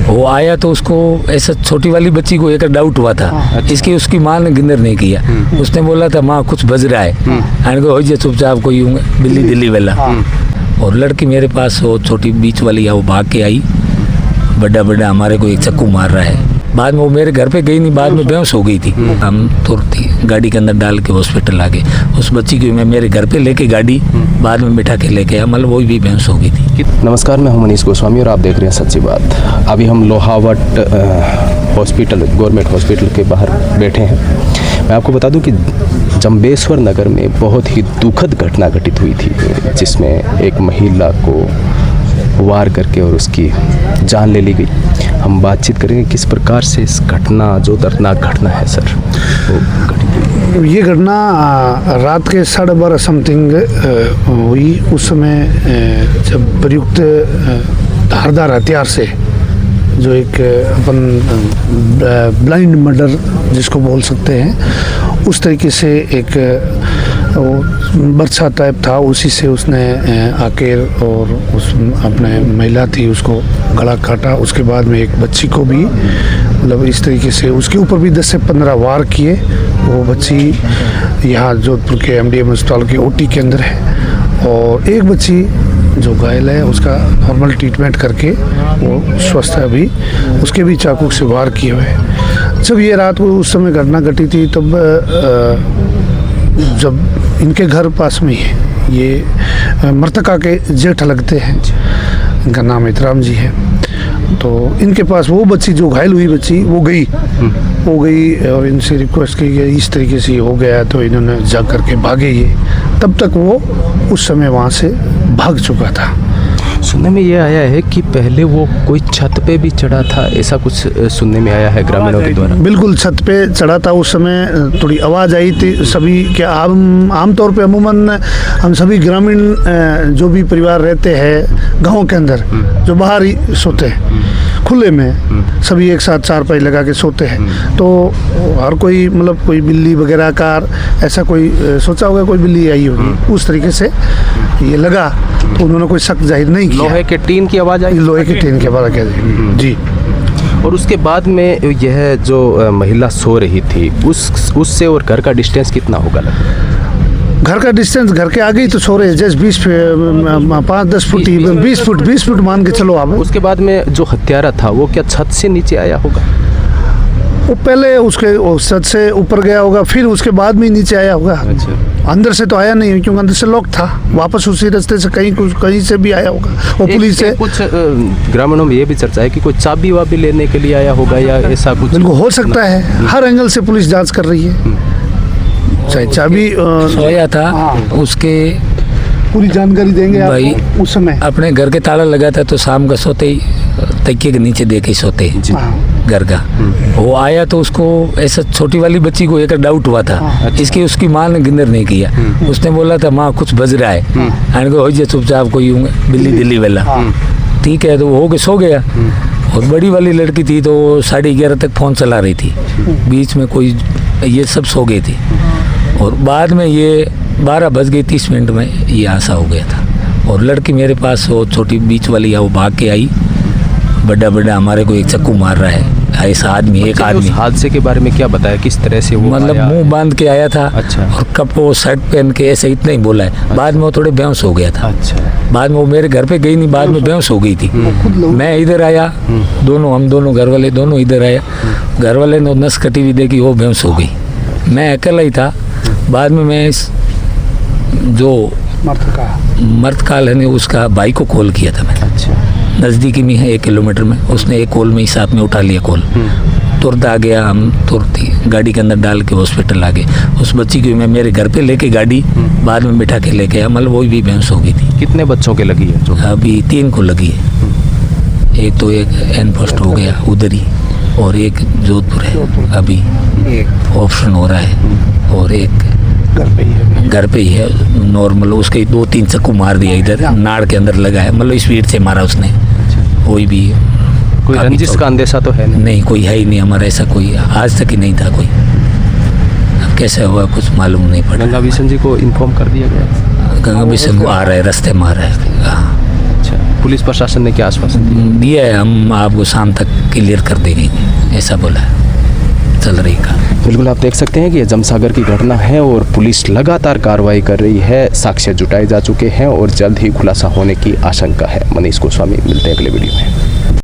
वो आया तो उसको ऐसा छोटी वाली बच्ची को एक डाउट हुआ था। इसकी उसकी माँ ने गिंदर नहीं किया। उसने बोला था माँ कुछ बज रहा है, आने को हो जाए चुपचाप कोई बिल्ली दिल्ली वाला। और लड़की मेरे पास वो छोटी बीच वाली है, वो भाग के आई, बड़ा बड़ा हमारे को एक चक्कू मार रहा है। बाद में वो मेरे घर पे गई नहीं, बाद में बेहोश हो गई थी। हम तुरंत ही गाड़ी के अंदर डाल के हॉस्पिटल आ गए। उस बच्ची को मैं मेरे घर पे लेके गाड़ी बाद में बिठा के लेके आया, मतलब वो भी बेहोश हो गई थी। नमस्कार, मैं हूं मनीष गोस्वामी और आप देख रहे हैं सच्ची बात। अभी हम लोहावट हॉस्पिटल, गवर्नमेंट हॉस्पिटल के बाहर बैठे हैं। मैं आपको बता दूं कि जंबेश्वर नगर में बहुत ही दुखद घटना घटित हुई थी, जिसमें एक महिला को वार करके और उसकी जान ले ली गई। हम बातचीत करेंगे किस प्रकार से इस घटना, जो दर्दनाक घटना है सर, वो घटित हुई। ये घटना रात के 12:30 समथिंग हुई। उस समय जब प्रयुक्त धारदार हथियार से, जो एक अपन ब्लाइंड मर्डर जिसको बोल सकते हैं, उस तरीके से एक बर्छा टाइप था, उसी से उसने आके और उस अपने महिला थी उसको गला काटा। उसके बाद में एक बच्ची को भी, मतलब इस तरीके से उसके ऊपर भी 10 से 15 वार किए। वो बच्ची यहाँ जोधपुर के MDM अस्पताल के OT के अंदर है, और एक बच्ची जो घायल है उसका नॉर्मल ट्रीटमेंट करके वो स्वस्थ है अभी। उसके भी चाकू से वार किए हुए। जब ये रात को उस समय घटना घटी थी, तब जब इनके घर पास में ही ये मृतका के जेठ लगते हैं, इनका नाम इतराम जी है, तो इनके पास वो बच्ची जो घायल हुई बच्ची वो गई और इनसे रिक्वेस्ट की गई, इस तरीके से हो गया, तो इन्होंने जा करके भागे ये। तब तक वो उस समय वहाँ से भाग चुका था। सुनने में ये आया है कि पहले वो कोई छत पे भी चढ़ा था, ऐसा कुछ सुनने में आया है ग्रामीणों के द्वारा। बिल्कुल छत पे चढ़ा था। उस समय थोड़ी आवाज़ आई थी सभी के। आमतौर पे अमूमन हम सभी ग्रामीण जो भी परिवार रहते हैं गाँव के अंदर, जो बाहर ही सोते हैं खुले में, सभी एक साथ चारपाई लगा के सोते हैं, तो हर कोई मतलब कोई बिल्ली वगैरह कार ऐसा कोई सोचा होगा कोई बिल्ली आई होगी, उस तरीके से ये लगा, तो उन्होंने कोई शक जाहिर नहीं किया। लोहे के टीन की आवाज़ आई? लोहे के टीन की आवाज़ जी। और उसके बाद में यह जो महिला सो रही थी, उससे और घर का डिस्टेंस कितना होगा? घर का डिस्टेंस घर के आगे ही तो सो रहे, जैसे 5-10 फुट, 20 फुट मान के चलो आप। उसके बाद में जो हत्यारा था वो क्या छत से नीचे आया होगा? वो पहले उसके छत से ऊपर गया होगा, फिर उसके बाद में नीचे आया होगा। अच्छा। अंदर से तो आया नहीं, क्योंकि अंदर से लॉक था। वापस उसी रास्ते से कहीं से भी आया होगा। वो पुलिस से कुछ ग्रामीणों में ये भी चर्चा है कि कोई चाबी वाबी लेने के लिए आया होगा या ऐसा कुछ। बिल्कुल हो सकता है, हर एंगल से पुलिस जांच कर रही है। चाहे चाबी सोया था, उसके पूरी जानकारी देंगे भाई। आपको। उस समय अपने घर के ताला लगा था, तो शाम का सोते ही तकिए के नीचे दे के सोते घर का। वो आया तो उसको ऐसा छोटी वाली बच्ची को एक डाउट हुआ था। इसकी उसकी माँ ने गिंदर नहीं किया। उसने बोला था माँ कुछ बज रहा है, आने को हो जाए चुपचाप कोई बिल्ली दिल्ली वाला। ठीक है, तो वो हो के सो गया। और बड़ी वाली लड़की थी तो 11:30 तक फ़ोन चला रही थी, बीच में कोई ये सब सो गए थे। और बाद में ये 12:30 में ये हादसा हो गया था। और लड़की मेरे पास वो छोटी बीच वाली है, वो भाग के आई, बड़ा बड़ा हमारे को एक चक्कू मार रहा है। ऐसा आदमी, एक आदमी। उस हादसे के बारे में क्या बताया, किस तरह से वो मतलब मुंह बांध के आया था। अच्छा। और कप वो शर्ट पहन के ऐसे इतना ही बोला है। अच्छा। बाद में वो थोड़े बेहोश हो गया था। अच्छा। बाद में वो मेरे घर पे गई नहीं, बाद में बेहोश हो गई थी। मैं इधर आया, हम दोनों घर वाले दोनों इधर आया। घर वाले ने नस कटी हुई देखी, वो बेहोश हो गई। मैं अकेला ही था। बाद में मैं इस जो मर्दकाल है उसका भाई को कॉल किया था मैं। अच्छा। नज़दीकी में है 1 किलोमीटर में। उसने एक कॉल में ही साथ में उठा लिया कॉल। तुरंत आ गया, हम तुरंत ही गाड़ी के अंदर डाल के हॉस्पिटल आ गए। उस बच्ची को मैं मेरे घर पे लेके गाड़ी बाद में बिठा के लेके आया, मतलब वो भी बेहोश हो गई थी। कितने बच्चों के लगी है? अभी 3 को लगी है। एक तो एक एनपोस्ट हो गया उधर ही, और एक जोधपुर है, अभी ऑप्शन हो रहा है, और एक घर पे ही है नॉर्मल। उसके 2-3 चक्कू मार दिया इधर नाड़ के अंदर लगा है, मतलब स्पीड से मारा उसने। कोई भी कोई रंजिश का अंदेशा तो है नहीं, कोई है ही नहीं हमारा, ऐसा कोई आज तक ही नहीं था कोई। अब कैसे हुआ कुछ मालूम नहीं पड़ा। गंगा बिशन जी को इन्फॉर्म कर दिया गया? गंगा बिशन को आ रहा है, रास्ते में आ रहा है। हाँ। अच्छा। पुलिस प्रशासन ने क्या आश्वासन दिया? दिया है, हम आपको शाम तक क्लियर कर देंगे, ऐसा बोला है। चल रही का बिल्कुल, आप देख सकते हैं कि ये जमसागर की घटना है और पुलिस लगातार कार्रवाई कर रही है, साक्ष्य जुटाए जा चुके हैं और जल्द ही खुलासा होने की आशंका है। मनीष गोस्वामी, मिलते हैं अगले वीडियो में।